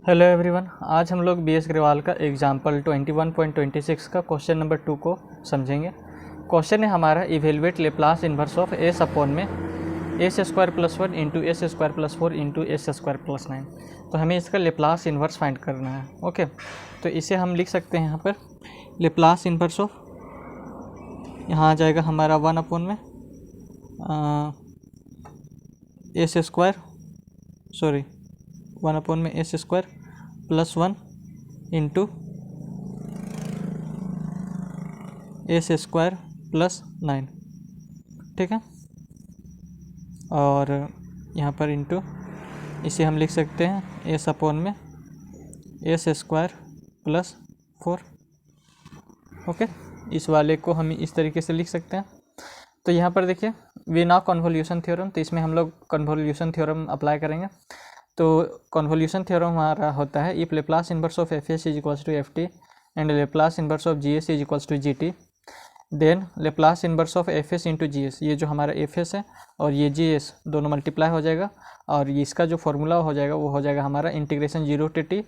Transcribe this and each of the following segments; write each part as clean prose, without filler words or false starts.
Hello everyone, आज हम लोग बी एस अग्रवाल का एग्जाम्पल 21.26 का क्वेश्चन नंबर 2 को समझेंगे। क्वेश्चन है हमारा evaluate Laplace inverse of S upon में S square plus 1 into S square plus 4 into S square plus 9। तो हमें इसका लेप्लास इन्वर्स फाइंड करना है। ओके, तो इसे हम लिख सकते हैं यहाँ पर लेप्लास इन्वर्स ऑफ, यहाँ आ जाएगा हमारा 1 अपॉन में एस स्क्वायर 1 अपॉन में S square plus 1 into S square plus 9। ठीक है, और यहाँ पर इंटू इसे हम लिख सकते हैं एस अपॉन में एस स्क्वायर प्लस 4। ओके, इस वाले को हम इस तरीके से लिख सकते हैं। तो यहाँ पर देखिए वी नो कन्वोल्यूशन थ्योरम, तो इसमें हम लोग कन्वोल्यूशन थ्योरम अप्लाई करेंगे। तो कन्वोल्यूशन थ्योरम हमारा होता है if Laplace inverse of F S is equals to F T and Laplace inverse of G S is equals to G T, then Laplace inverse of F S into G S, ये जो हमारा F S है और ये G S दोनों multiply हो जाएगा और इसका जो फॉर्मूला हो जाएगा वो हो जाएगा हमारा इंटीग्रेशन 0 to t,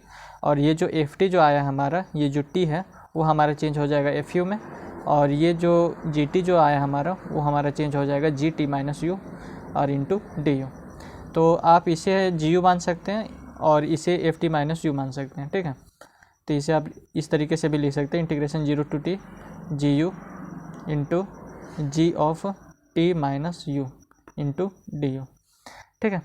और ये जो एफ टी जो आया हमारा, ये जो टी है वो हमारा चेंज हो जाएगा एफ यू में, और ये जो जी टी जो आया हमारा वो हमारा चेंज हो जाएगा जी टी माइनस यू और इंटू डी यू। तो आप इसे जी यू मान सकते हैं और इसे एफ टी माइनस यू मान सकते हैं। ठीक है, तो इसे आप इस तरीके से भी लिख सकते हैं integration 0 to t G U into G of T minus U into D U. ठीक है,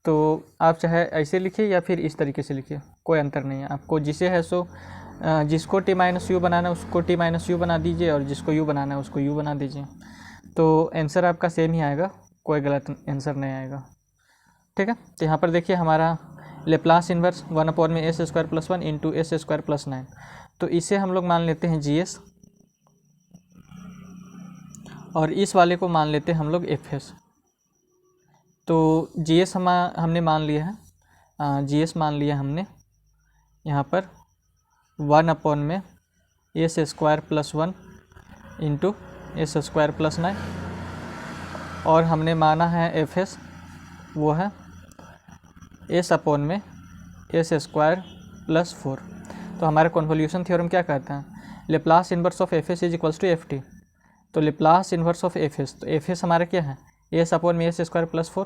तो आप चाहे ऐसे लिखिए या फिर इस तरीके से लिखिए, कोई अंतर नहीं है। आपको जिसे है सो जिसको टी माइनस यू बनाना है उसको टी माइनस यू बना दीजिए और जिसको यू बनाना है उसको यू बना दीजिए, तो आंसर आपका सेम ही आएगा, कोई गलत आंसर नहीं आएगा। ठीक है, तो यहाँ पर देखिए हमारा लेप्लास इन्वर्स 1 अपॉन में S square plus 1 into S square plus 9, तो इसे हम लोग मान लेते हैं जी एस और इस वाले को मान लेते हैं हम लोग एफ एस। तो जी एस हमने मान लिया है, जी एस मान लिया हमने यहाँ पर 1 अपॉन में S square plus 1 into S square plus 9, और हमने माना है एफ एस वो है एस अपॉन में एस स्क्वायर प्लस 4। तो हमारा कन्वोल्यूशन थ्योरम क्या कहता है, Laplace inverse of F S is equals to F T. तो Laplace inverse of F S, तो एफ एस हमारा क्या है एस अपॉन में एस स्क्वायर प्लस 4,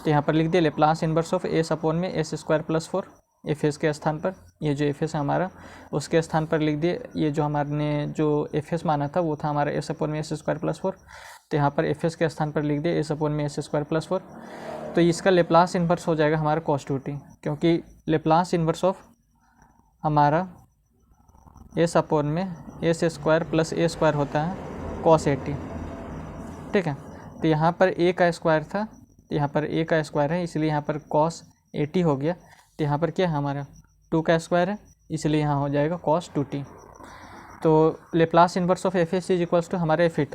तो यहाँ पर लिख दिए Laplace inverse of S upon में S square plus 4। F S के स्थान पर ये जो एफ एस है हमारा उसके स्थान पर लिख दिए ये जो हमारे जो एफ एस माना था वो था हमारा एस अपॉन में एस स्क्वायर प्लस 4, तो यहाँ पर एफ एस के स्थान पर लिख दिए एस अपॉन में एस स्क्वायर प्लस 4। तो इसका लेप्लास इन्वर्स हो जाएगा हमारा cos 2t, क्योंकि लेप्लास इन्वर्स ऑफ हमारा एस अपॉन में एस स्क्वायर प्लस ए स्क्वायर होता है cos 80। ठीक है, तो यहाँ पर ए का स्क्वायर था, तो यहाँ पर ए का स्क्वायर है इसलिए यहाँ पर cos 80 हो गया, तो यहाँ पर क्या है हमारा 2 का स्क्वायर है इसलिए यहाँ हो जाएगा cos 2t। तो Laplace inverse of F S is equals to हमारा एफ टी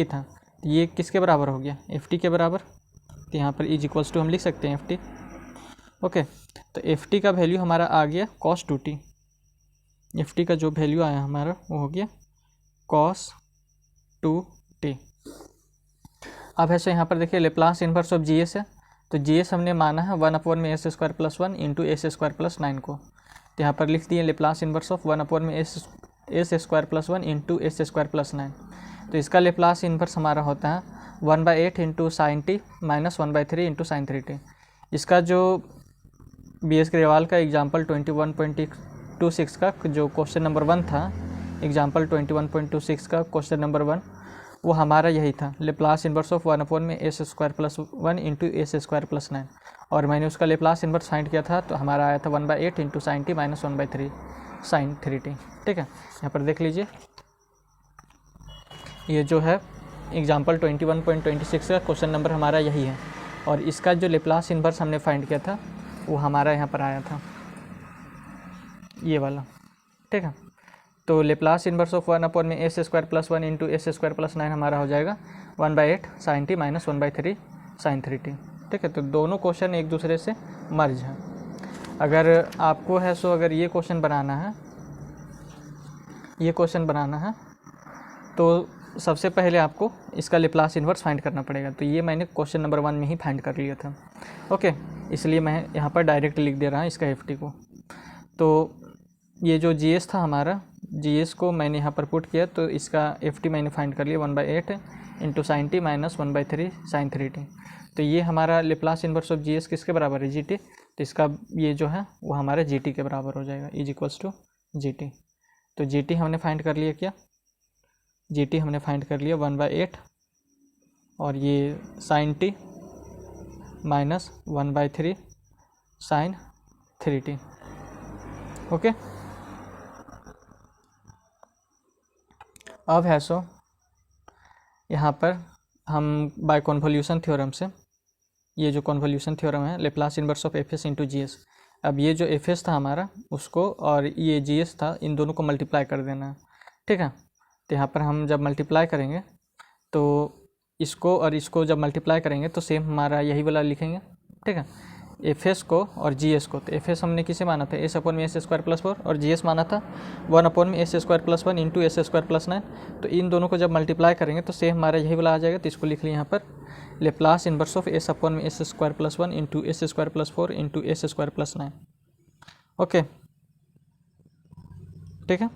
था, तो ये किसके बराबर हो गया एफ टी के बराबर, तो यहाँ पर इज इक्वल्स टू हम लिख सकते हैं एफ टी। ओके, तो एफ टी का वैल्यू हमारा आ गया cos 2t, एफ टी का जो वैल्यू आया हमारा वो हो गया cos 2t। अब ऐसे यहाँ पर देखिए Laplace inverse of G S है, तो जी एस हमने माना है 1 अपॉन में S square plus 1 into S square plus 9 को, तो यहाँ पर लिख दिए लेप्लास इन्वर्स ऑफ 1 अपॉन में S square plus 1 into S square plus 9। तो इसका लेप्लास इन्वर्स हमारा होता है 1/8 into sine T minus 1/3 into sine 3t। इसका जो बी एस अग्रवाल का एग्जाम्पल 21.26 का जो क्वेश्चन नंबर 1 था, एग्जाम्पल 21.26 का क्वेश्चन नंबर 1 वो हमारा यही था लेप्लास इन्वर्स ऑफ 1 अपॉन में S square plus 1 into S square plus 9, और मैंने उसका लेप्लास इन्वर्स फाइंड किया था तो हमारा आया था 1/8 into sine T minus 1/3 sine 3t। ठीक है, यहाँ पर देख लीजिए ये जो है एग्जाम्पल 21.26 का क्वेश्चन नंबर हमारा यही है, और इसका जो लेप्लास इन्वर्स हमने फाइंड किया था वो हमारा यहाँ पर आया था ये वाला। ठीक है, तो लेप्लास इन्वर्स ऑफ 1 अपॉन में S square plus 1 into S square plus 9 हमारा हो जाएगा 1/8 sign T minus 1/3 sine 3t। ठीक है, तो दोनों क्वेश्चन एक दूसरे से मर्ज हैं। अगर आपको है सो अगर ये क्वेश्चन बनाना है तो सबसे पहले आपको इसका लेप्लास इन्वर्स फाइंड करना पड़ेगा। तो ये मैंने क्वेश्चन नंबर 1 में ही फाइंड कर लिया था। ओके, इसलिए मैं यहाँ पर डायरेक्ट लिख दे रहा हूँ इसका एफ टी को। तो ये जो जी एस था हमारा, जी एस को मैंने यहाँ पर पुट किया, तो इसका एफ टी मैंने फाइंड कर लिया 1/8 into sine T minus 1/3 sine 3t। तो ये हमारा Laplace inverse of G S किसके बराबर है, जी टी। तो इसका ये जो है वो हमारे जी टी के बराबर हो जाएगा, is equals to G T. तो जी टी हमने फाइंड कर लिया, क्या जी टी हमने फाइंड कर लिया 1/8 और ये sine T minus 1/3 sine 3t। Okay, अब है सो यहाँ पर हम बाय कॉन्वोल्यूशन थ्योरम से, ये जो कॉन्वोल्यूशन थ्योरम है, Laplace inverse of F S into G S. अब ये जो एफ एस था हमारा उसको और ये जी एस था, इन दोनों को मल्टीप्लाई कर देना है, ठीक है। तो यहाँ पर हम जब मल्टीप्लाई करेंगे तो इसको और इसको जब मल्टीप्लाई करेंगे तो सेम हमारा यही वाला लिखेंगे, ठीक है, एफ एस को और जी एस को। तो एफ एस हमने किसे माना था, एस अपॉन में एस स्क्वायर प्लस 4, और जी एस माना था 1 अपॉन में S square plus 1 into S square plus 9। तो इन दोनों को जब मल्टीप्लाई करेंगे तो सेम हमारा यही वाला आ जाएगा। तो इसको लिख लिया यहाँ पर Laplace inverse of S upon में S square plus 1 into S square plus 4 into S square plus 9। Okay, ठीक है।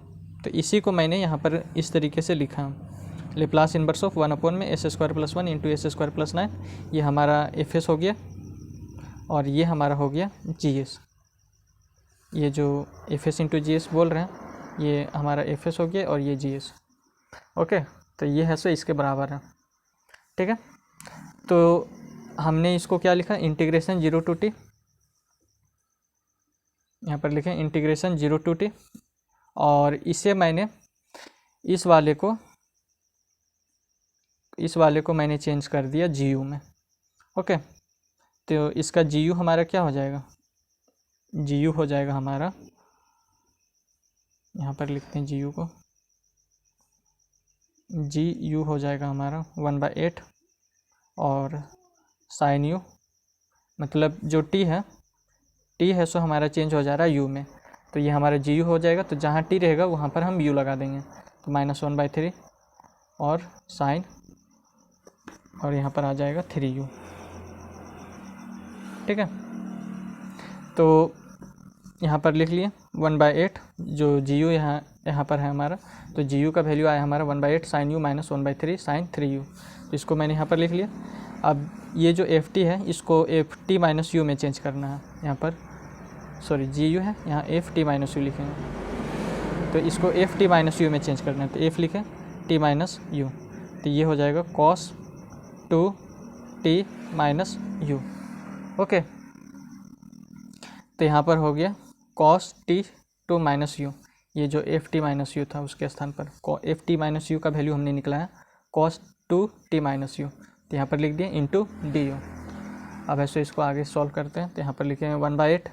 तो इसी को मैंने यहाँ पर इस तरीके से लिखा, लेप्लास इन्वर्स ऑफ 1 अपॉन में S square plus 1 into S square plus 9। ये हमारा एफ एस हो गया और ये हमारा हो गया जी एस। ये जो F S into G S बोल रहे हैं ये हमारा एफ एस हो गया और ये जी एस। ओके, तो ये है सो इसके बराबर है, ठीक है। तो हमने इसको क्या लिखा, इंटीग्रेशन 0 टू टी, यहाँ पर लिखें इंटीग्रेशन 0 टू टी, और इसे मैंने इस वाले को मैंने चेंज कर दिया जी यू में। ओके, तो इसका जी यू हमारा क्या हो जाएगा, जी यू हो जाएगा हमारा, यहाँ पर लिखते हैं जी यू को, जी यू हो जाएगा हमारा 1/8 और साइन यू, मतलब जो टी है सो हमारा चेंज हो जा रहा है यू में। तो ये हमारा जी यू हो जाएगा। तो जहाँ टी रहेगा वहाँ पर हम यू लगा देंगे। तो -1/3 और साइन, और यहाँ पर आ जाएगा 3u, ठीक है। तो यहाँ पर लिख लिए 1/8, जो जी यू यहाँ पर है हमारा, तो जी यू का वैल्यू आया हमारा 1/8 sign U minus 1/3 sine 3u। तो इसको मैंने यहाँ पर लिख लिया। अब ये जो एफ टी है इसको एफ टी माइनस यू में चेंज करना है। यहाँ पर सॉरी जी यू है, यहाँ एफ टी माइनस यू लिखेंगे। तो इसको एफ टी माइनस यू में चेंज करना है। तो एफ लिखें टी माइनस यू, तो ये हो जाएगा cos 2t minus U. Okay, तो यहाँ पर हो गया cos t 2 माइनस यू, ये जो एफ टी माइनस यू था उसके स्थान पर एफ टी माइनस यू का वैल्यू हमने निकला है cos 2t माइनस यू। तो यहाँ पर लिख दिए इंटू डी यू। अब ऐसे इसको आगे सॉल्व करते हैं। तो यहाँ पर लिखेंगे 1/8,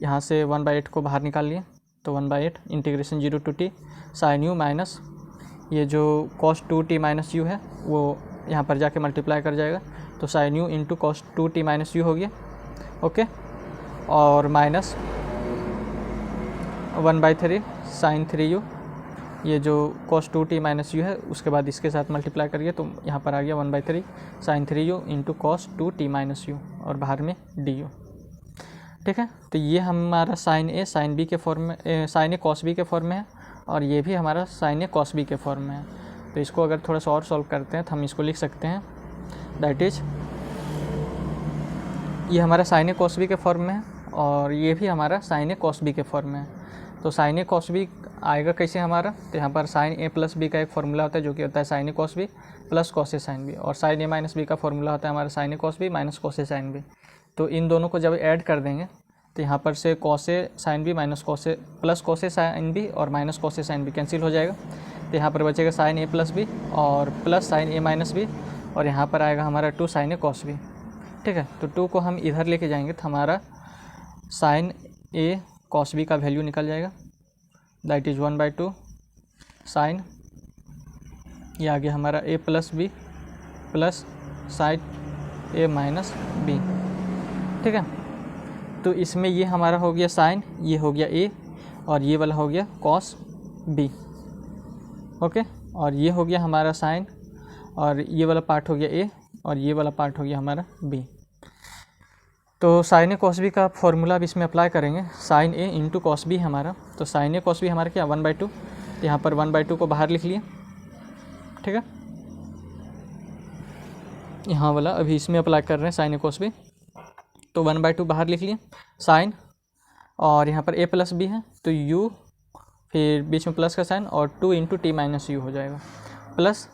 यहाँ से 1/8 को बाहर निकाल लिए, तो 1/8 integration 0 to T sine U minus ये जो cos 2t माइनस यू है वो यहाँ पर जाके मल्टीप्लाई कर जाएगा। तो sine U into cos 2t minus U हो गया। ओके, और माइनस 1/3 साइन 3u, ये जो cos 2t माइनस यू है उसके बाद इसके साथ मल्टीप्लाई करिए, तो यहाँ पर आ गया 1/3 sine 3u into cos 2t minus U, और बाहर में du, ठीक है। तो ये हमारा साइन ए साइन बी के फॉर्म में, साइन ए कॉस बी के फॉर्म में है, और ये भी हमारा साइन ए कॉस बी के फॉर्म में है। तो इसको अगर थोड़ा सा और सॉल्व करते हैं तो हम इसको लिख सकते हैं, दैट इज ये हमारा साइन ए कॉस बी के फॉर्म में है और ये भी हमारा साइन ए कॉस बी के फॉर्म में है। तो साइन ए कॉस बी आएगा कैसे हमारा, तो यहाँ पर साइन ए प्लस बी का एक फॉर्मूला होता है जो कि होता है sign A cos B plus cos A sine B, और साइन ए माइनस बी का फॉर्मूला होता है हमारा sine A cos B minus cos A sine B. तो इन दोनों को जब ऐड कर देंगे तो यहाँ पर से cos A sine B minus cos A plus cos A sine B और minus cos A sine B cancel हो जाएगा। तो यहाँ पर बचेगा साइन ए प्लस बी और प्लस साइन ए माइनस बी, और यहाँ पर आएगा हमारा 2 साइन ए कॉस बी, ठीक है। तो 2 को हम इधर लेके जाएंगे तो हमारा साइन ए कॉस बी का वैल्यू निकल जाएगा, दैट इज़ 1/2 साइन, ये आ गया हमारा ए प्लस बी प्लस साइन ए माइनस बी, ठीक है। तो इसमें ये हमारा हो गया साइन, ये हो गया ए, और ये वाला हो गया कॉस बी। ओके, और ये हो गया हमारा साइन, और ये वाला पार्ट हो गया ए, और ये वाला पार्ट हो गया हमारा बी। तो साइन ए कॉस बी का फॉर्मूला अब इसमें अप्लाई करेंगे। साइन ए इंटू कॉस बी हमारा, तो साइन ए कॉस बी हमारा क्या 1/2, यहाँ पर 1/2 को बाहर लिख लिए, ठीक है। यहाँ वाला अभी इसमें अप्लाई कर रहे हैं साइन ए कॉस बी, तो 1/2 बाहर लिख लिए साइन, और यहाँ पर ए प्लस बी है तो यू, फिर बीच में प्लस का साइन, और 2 इंटू टी माइनस यू हो जाएगा, प्लस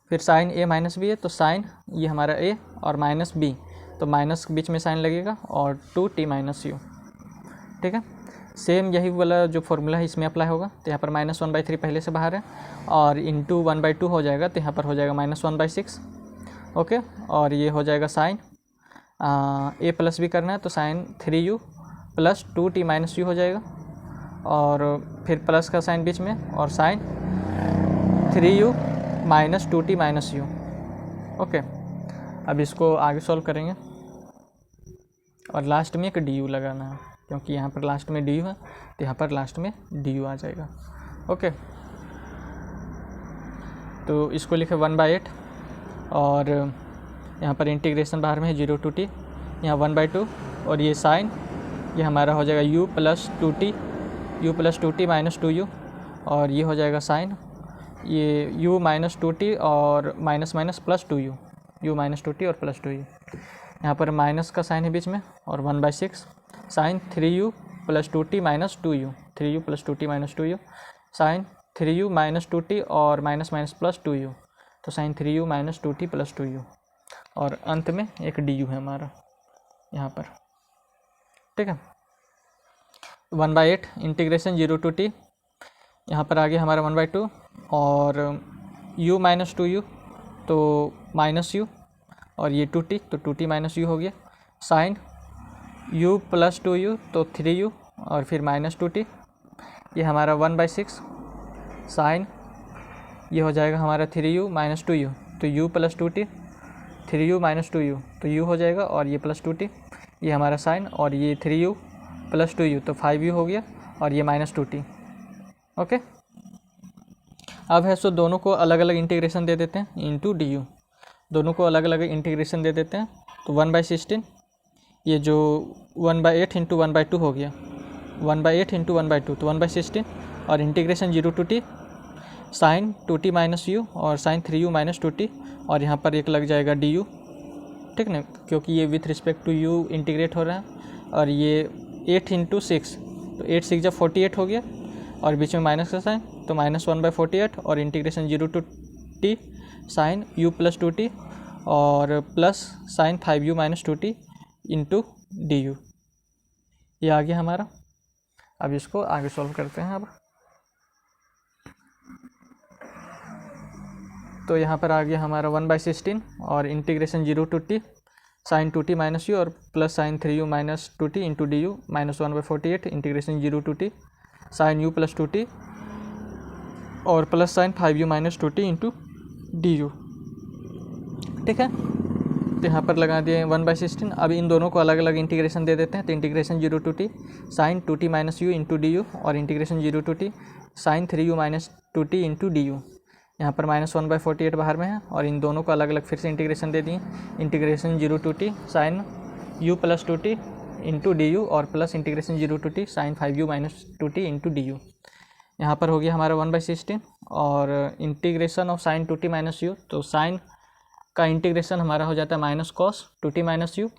फिर साइन ए माइनस बी है तो साइन ये हमारा ए और माइनस बी, तो माइनस बीच में साइन लगेगा और 2 टी माइनस यू, ठीक है। सेम यही वाला जो फॉर्मूला है इसमें अप्लाई होगा। तो यहाँ पर -1/3 पहले से बाहर है, और इंटू 1/2 हो जाएगा, तो यहाँ पर हो जाएगा -1/6, ओके। और ये हो जाएगा साइन ए प्लस बी करना है तो sign 3u plus 2t minus U हो जाएगा, और फिर प्लस का साइन बीच में, और sine 3u minus 2t minus U, okay. अब इसको आगे सॉल्व करेंगे, और लास्ट में एक डी यू लगाना है, क्योंकि यहाँ पर लास्ट में डी यू है तो यहाँ पर लास्ट में डी यू आ जाएगा, ओके। तो इसको लिखे 1/8, और यहाँ पर इंटीग्रेशन बाहर में है 0 to t, यहाँ 1/2, और ये साइन ये हमारा हो जाएगा u plus 2t minus 2u, और ये हो जाएगा साइन ये u माइनस 2t और minus minus plus 2u, u minus 2t और प्लस 2u, यहाँ पर माइनस का साइन है बीच में, और 1/6 sine 3u plus 2t minus 2u, 3u plus 2t minus 2u, sine 3u minus 2t और माइनस माइनस प्लस 2u, तो sign 3u minus 2t plus 2u, और अंत में एक डी यू है हमारा यहाँ पर, ठीक है। 1/8 इंटीग्रेशन 0 to t, यहाँ पर आ गया हमारा 1/2, और u माइनस 2u तो माइनस u, और ये 2t तो 2t माइनस u हो गया, साइन u प्लस 2u तो 3u, और फिर माइनस 2t, ये हमारा 1/6, साइन ये हो जाएगा हमारा 3u माइनस 2u, तो u plus 2t, 3u minus 2u तो u हो जाएगा, और ये प्लस 2t, ये हमारा साइन, और ये 3u प्लस 2u तो 5u हो गया, और ये माइनस 2t, ओके। अब है सो दोनों को अलग अलग इंटीग्रेशन दे देते हैं इंटू डी यू, दोनों को अलग अलग इंटीग्रेशन दे देते हैं, तो 1/16 ये जो 1/8 इंटू 1/2 हो गया, 1/8 इंटू 1/2 तो 1/16, और integration 0 to t sine 2t minus U और साइन 3u माइनस 2t, और यहाँ पर एक लग जाएगा डी यू, ठीक ना, क्योंकि ये with respect to U integrate हो रहा है, और ये 8 इंटू 6 तो 8 6 जब 48 हो गया, और बीच में माइनस का साइन तो -1/48, और integration 0 to t sine u plus 2t और plus sine 5u minus 2t into D U, ये आ गया हमारा। अब इसको आगे सॉल्व करते हैं। अब तो यहाँ पर आ गया हमारा 1/16, और integration 0 to t sine 2t minus U और plus sine 3u minus 2t into D U, -1/48 integration 0 to t sine u plus 2t और plus sine 5u minus 2t into D U, ठीक है। तो यहाँ पर लगा दिए 1/16। अब इन दोनों को अलग अलग इंटीग्रेशन दे देते हैं, तो integration 0 to t sine 2t minus U into D U, और integration 0 to t sine 3u minus 2t into D U, यहाँ पर -1/48 बाहर में है, और इन दोनों को अलग अलग फिर से इंटीग्रेशन दे दिए, integration 0 to t sine u plus 2t into D U, और plus integration 0 to t sine 5u minus 2t into D U, यहाँ पर हो गया हमारा 1/16, और integration of sine 2t minus U, तो साइन का इंटीग्रेशन हमारा हो जाता है minus cos 2t minus U,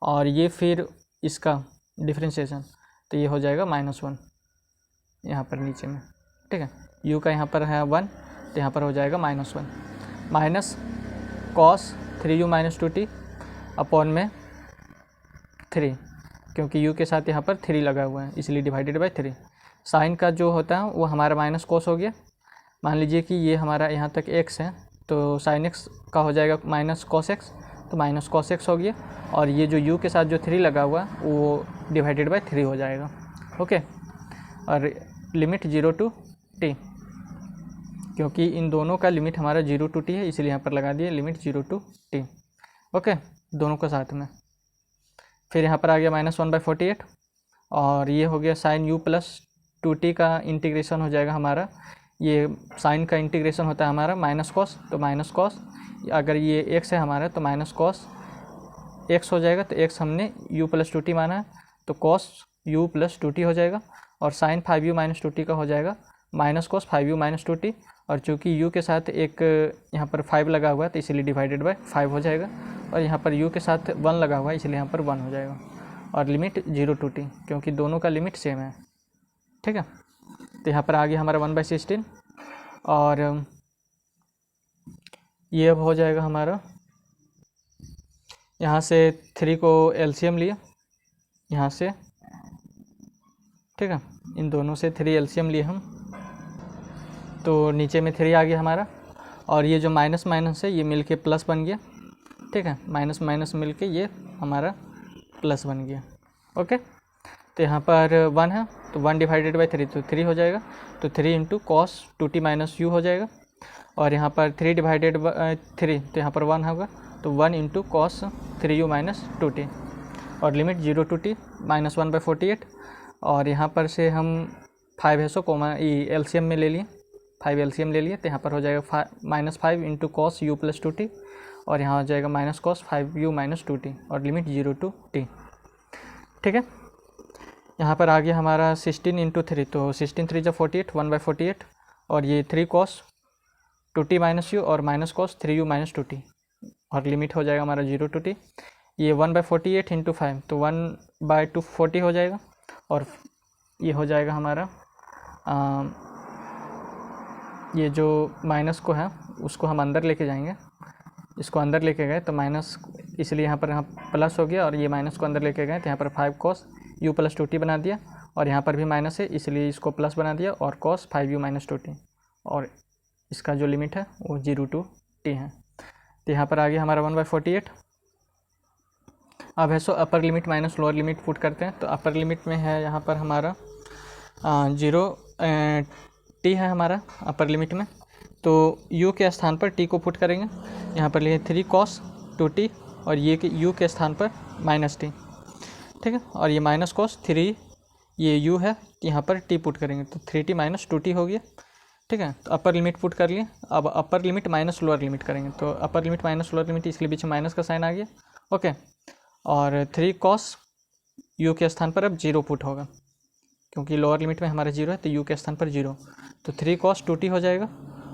और ये फिर इसका डिफ्रेंशिएशन तो ये हो जाएगा -1 यहाँ पर नीचे में, ठीक है। u का यहाँ पर है 1 तो यहाँ पर हो जाएगा -1 minus cos 3u minus 2t upon में 3, क्योंकि u के साथ यहाँ पर 3 लगा हुआ है इसलिए डिवाइडेड बाय 3। साइन का जो होता है वो हमारा माइनस कॉस हो गया, मान लीजिए कि ये हमारा यहाँ तक x है तो साइन x का हो जाएगा माइनस कॉस x, तो माइनस कॉस x हो गया, और ये जो u के साथ जो 3 लगा हुआ है वो डिवाइडेड बाय 3 हो जाएगा, ओके। और लिमिट 0 to t, क्योंकि इन दोनों का लिमिट हमारा 0 to t है इसलिए यहाँ पर लगा दिए लिमिट 0 to t, ओके, दोनों को साथ में। फिर यहाँ पर आ गया -1/48, और ये हो गया साइन u प्लस 2t का इंटीग्रेशन हो जाएगा हमारा ये साइन का इंटीग्रेशन होता है हमारा माइनस कॉस, तो माइनस कॉस, अगर ये एक्स है हमारा तो माइनस कॉस एक्स हो जाएगा, तो एक्स हमने यू प्लस टू टी माना है तो cos u plus two T हो जाएगा, और sign 5u minus two T का हो जाएगा minus cos 5u minus two T, और चूँकि u के साथ एक यहाँ पर 5 लगा हुआ है तो इसीलिए डिवाइडेड बाय 5 हो जाएगा, और यहाँ पर u के साथ 1 लगा हुआ है इसलिए यहाँ पर 1 हो जाएगा, और लिमिट 0 टू टी, क्योंकि दोनों का लिमिट सेम है। ठीक है, तो यहाँ पर आ गया हमारा 1/16, और ये अब हो जाएगा हमारा, यहाँ से 3 को एलसीएम लिया यहाँ से, ठीक है, इन दोनों से 3 एलसीएम लिए हम, तो नीचे में 3 आ गया हमारा, और ये जो माइनस माइनस है ये मिलके प्लस बन गया। ठीक है, माइनस माइनस मिलके ये हमारा प्लस बन गया। ओके, तो यहाँ पर 1 है तो 1 डिवाइडेड बाई 3 तो 3 हो जाएगा, तो 3 into cos 2t minus U हो जाएगा, और यहाँ पर 3 डिवाइडेड बाई 3 तो यहाँ पर 1 होगा, तो 1 into cos 3u minus 2t, और लिमिट 0 टू टी माइनस 1/48, और यहाँ पर से हम 5 है सो कोमा एलसीएम में ले लिए, 5 एलसीएम ले लिए, तो यहाँ पर हो जाएगा -5 into cos u plus 2t, और यहाँ हो जाएगा minus cos 5u minus 2t, और लिमिट 0 टू टी। ठीक है, यहाँ पर आ गया हमारा 16 इंटू 3, तो 16 3 जा 48, 1/48, और ये 3 कॉस 2t माइनस यू और minus cos 3u minus 2t, और लिमिट हो जाएगा हमारा 0 टू टी। ये 1/48 इंटू 5 तो 1/240 हो जाएगा, और ये हो जाएगा हमारा ये जो माइनस को है उसको हम अंदर लेके जाएंगे, इसको अंदर लेके गए तो माइनस, इसलिए यहाँ पर प्लस हो गया, और ये माइनस को अंदर लेके गए तो यहाँ पर 5 कॉस यू प्लस 2t बना दिया, और यहाँ पर भी माइनस है इसलिए इसको प्लस बना दिया, और कॉस 5u माइनस 2t, और इसका जो लिमिट है वो 0 टू टी है। तो यहाँ पर आ गया हमारा 1/48। अब है so upper limit minus lower limit put करते हैं, तो अपर लिमिट में है यहाँ पर हमारा 0 टी है हमारा अपर लिमिट में, तो u के स्थान पर t को पुट करेंगे, यहाँ पर लिए 3 कॉस 2t, और ये कि u के स्थान पर माइनस टी। ठीक है, और ये माइनस कॉस 3 ये u है, यहाँ पर t पुट करेंगे तो 3t माइनस 2t हो गया। ठीक है, तो अपर लिमिट पुट कर लिए, अब अपर लिमिट माइनस लोअर लिमिट करेंगे, तो अपर लिमिट माइनस लोअर लिमिट इसलिए बीच में माइनस का साइन आ गया। ओके, और 3 कॉस u के स्थान पर अब 0 पुट होगा, क्योंकि लोअर लिमिट में हमारा 0 है तो u के स्थान पर 0, तो 3 कॉस 2t हो जाएगा,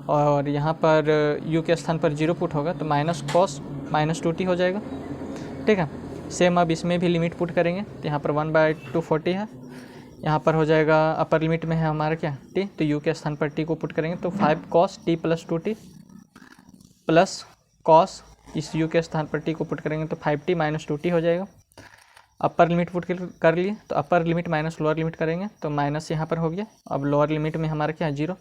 और यहाँ पर u के स्थान पर 0 पुट होगा तो माइनस कॉस माइनस 2t हो जाएगा। ठीक है, सेम अब इसमें भी लिमिट पुट करेंगे, तो यहाँ पर 1/240 है, यहाँ पर हो जाएगा अपर लिमिट में है हमारा क्या t, तो u के स्थान पर t को पुट करेंगे तो 5 cos t plus 2t plus cos इस u के स्थान पर t को पुट करेंगे तो 5t माइनस 2t हो जाएगा। अपर लिमिट पुट कर लिए, तो अपर लिमिट माइनस लोअर लिमिट करेंगे तो माइनस यहाँ पर हो गया, अब लोअर लिमिट में हमारा क्या है 0,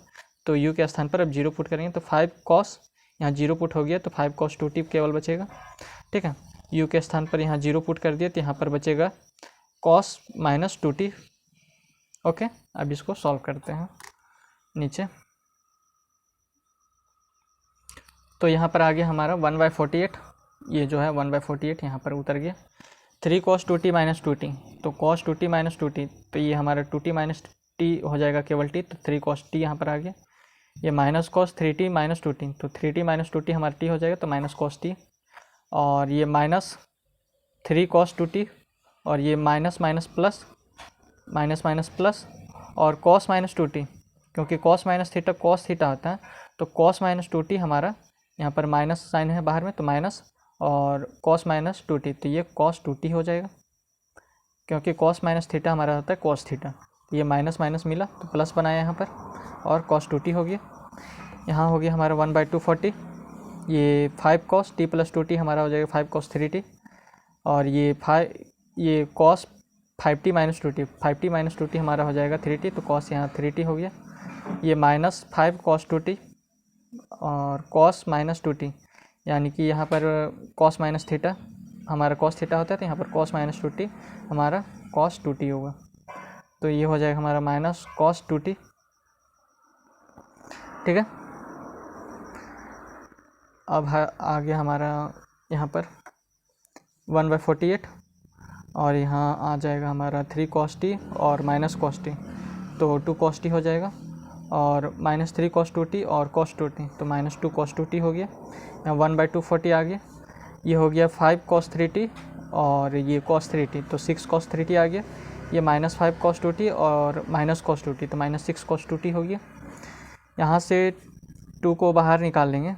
तो u के स्थान पर अब 0 पुट करेंगे तो 5 कॉस यहाँ 0 पुट हो गया तो 5 कॉस 2t केवल बचेगा। ठीक है, u के स्थान पर यहाँ 0 पुट कर दिया तो यहाँ पर बचेगा कॉस माइनस 2t। ओके, अब इसको सॉल्व करते हैं नीचे, तो यहाँ पर आ गया हमारा 1/48, ये जो है 1/48 यहाँ पर उतर गया। 3 कॉस 2t माइनस 2t, तो कॉस 2t माइनस 2t, तो ये हमारा 2t माइनस t हो जाएगा केवल t, तो 3 कॉस t यहाँ पर आ गया। ये minus cos 3t minus 2t, तो 3t माइनस 2t हमारा t हो जाएगा तो माइनस कॉस t, और ये माइनस 3 कॉस 2t, और ये minus minus plus minus minus plus, और कॉस माइनस 2t, क्योंकि cos minus theta cos theta होता है, तो कॉस माइनस 2t हमारा यहाँ पर माइनस साइन है बाहर में तो माइनस, और कॉस माइनस 2t, तो ये कॉस 2t हो जाएगा, क्योंकि कॉस माइनस थीटा हमारा होता है कॉस थीटा, ये माइनस माइनस मिला तो प्लस बनाया यहाँ पर, और कॉस 2t हो गया। यहाँ हो गया हमारा 1/240, ये 5 कॉस t प्लस 2t हमारा हो जाएगा 5 कॉस 3t, और ये cos 5t minus 2t, 5t minus 2t हमारा हो जाएगा 3t, तो कॉस यहाँ 3t हो गया। ये माइनस 5 कॉस 2t और कॉस माइनस 2t, यानी कि यहाँ पर कॉस माइनस थीटा हमारा कॉस थीटा होता है, तो यहाँ पर कॉस माइनस 2t हमारा कॉस 2t होगा, तो ये हो जाएगा हमारा माइनस कॉस 2t। ठीक है, अब आ गया हमारा यहाँ पर 1/48, और यहाँ आ जाएगा हमारा 3 cos t और माइनस cos t, तो 2 cos t हो जाएगा, और -3 cos 2t और cos 2t, तो -2 cos 2t हो गया। यहाँ 1/2 40 आ गया। ये हो गया 5 cos 3t और ये cos 3t, तो 6 cos 3t आ गया। ये -5 cos 2t और -cos 2t, तो -6 cos 2t हो गया। यहाँ से 2 को बाहर निकाल लेंगे,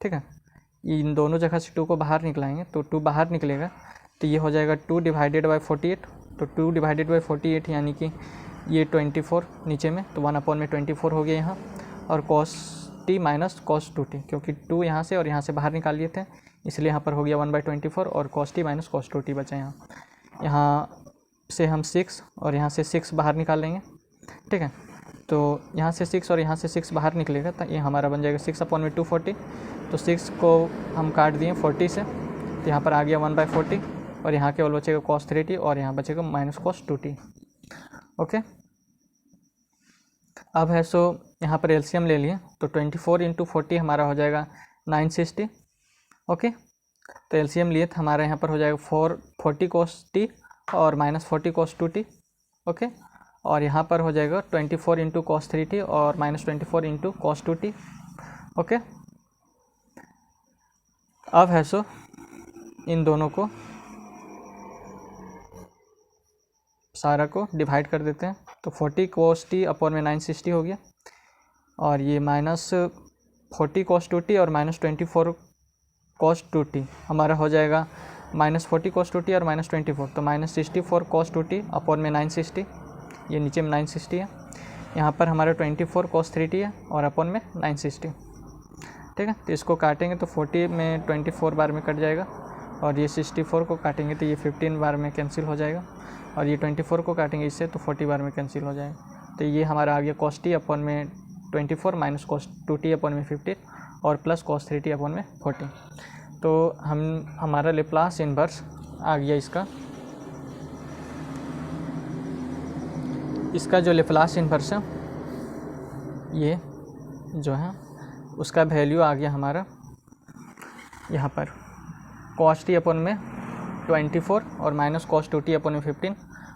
ठीक है। इन दोनों जगह से 2 को बाहर निकलाएंगे, तो 2 बाहर निकलेगा, तो ये हो जाएगा 2 डिवाइडेड बाई 48। तो 2 डिवाइडेड बाई 48 यानी कि ये 24 नीचे में, तो 1/24 हो गया यहाँ। और cos t minus cos 2t, क्योंकि 2 यहाँ से और यहाँ से बाहर निकाल लिए थे, इसलिए यहाँ पर हो गया 1/24 और cos t minus cos 2t बचा यहाँ से हम 6 और यहाँ से 6 बाहर निकाल लेंगे, ठीक है। तो यहाँ से 6 और यहाँ से 6 बाहर निकलेगा, तो ये हमारा बन जाएगा 6/240। तो 6 को हम काट दिए 40 से, तो यहाँ पर आ गया 1/40 और यहाँ केवल बचेगा cos 3t और यहाँ बचेगा -cos 2t। ओके, अब है सो यहाँ पर एलसीएम ले लिए, तो 24 × 40 हमारा हो जाएगा 960। ओके, तो एलसीएम लिए तो हमारा यहाँ पर हो जाएगा 40 cos t और -40 cos 2t। ओके, और यहाँ पर हो जाएगा 24 × cos 3t और -24 × cos 2t। ओके, अब है सो इन दोनों को सारा को डिवाइड कर देते हैं, तो 40 cos t अपॉन में 960 हो गया, और ये -40 cos 2t और -24 cos 2t हमारा हो जाएगा -40 cos 2t और -24, तो -64 cos 2t अपॉन में 960, ये नीचे में 960 है। यहाँ पर हमारा 24 cos 3t है और अपॉन में 960, ठीक है। तो इसको काटेंगे तो 40 में 24 बार में कट जाएगा, और ये 64 को काटेंगे तो ये 15 बार में कैंसिल हो जाएगा, और ये 24 को काटेंगे इससे तो 40 बार में कैंसिल हो जाएगा। तो ये हमारा आ गया cos t अपॉन में 24 माइनस cos 2t अपॉन में 15 और प्लस cos 3t अपॉन में 40। तो हमारा लेप्लास इन्वर्स आ गया इसका जो लेप्लास इन्वर्स है ये जो है उसका वैल्यू आ गया हमारा यहाँ पर cos t अपॉन में 24 और माइनस cos 2t अपॉन में 15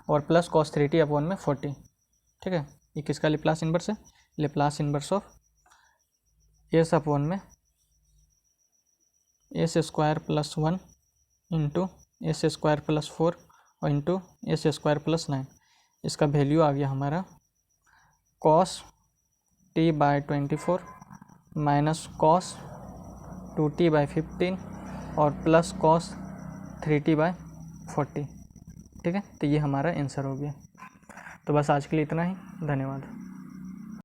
और प्लस cos 3t अपॉन में 40, ठीक है। ये किसका लेप्लास इन्वर्स है? Laplace inverse of s upon में s square plus 1 into s square plus 4 और इंटू s स्क्वायर प्लस 9। इसका वैल्यू आ गया हमारा cos t by 24 minus cos 2t by 15 और प्लस cos 3t बाय 40, ठीक है। तो ये हमारा आंसर हो गया। तो बस आज के लिए इतना ही, धन्यवाद।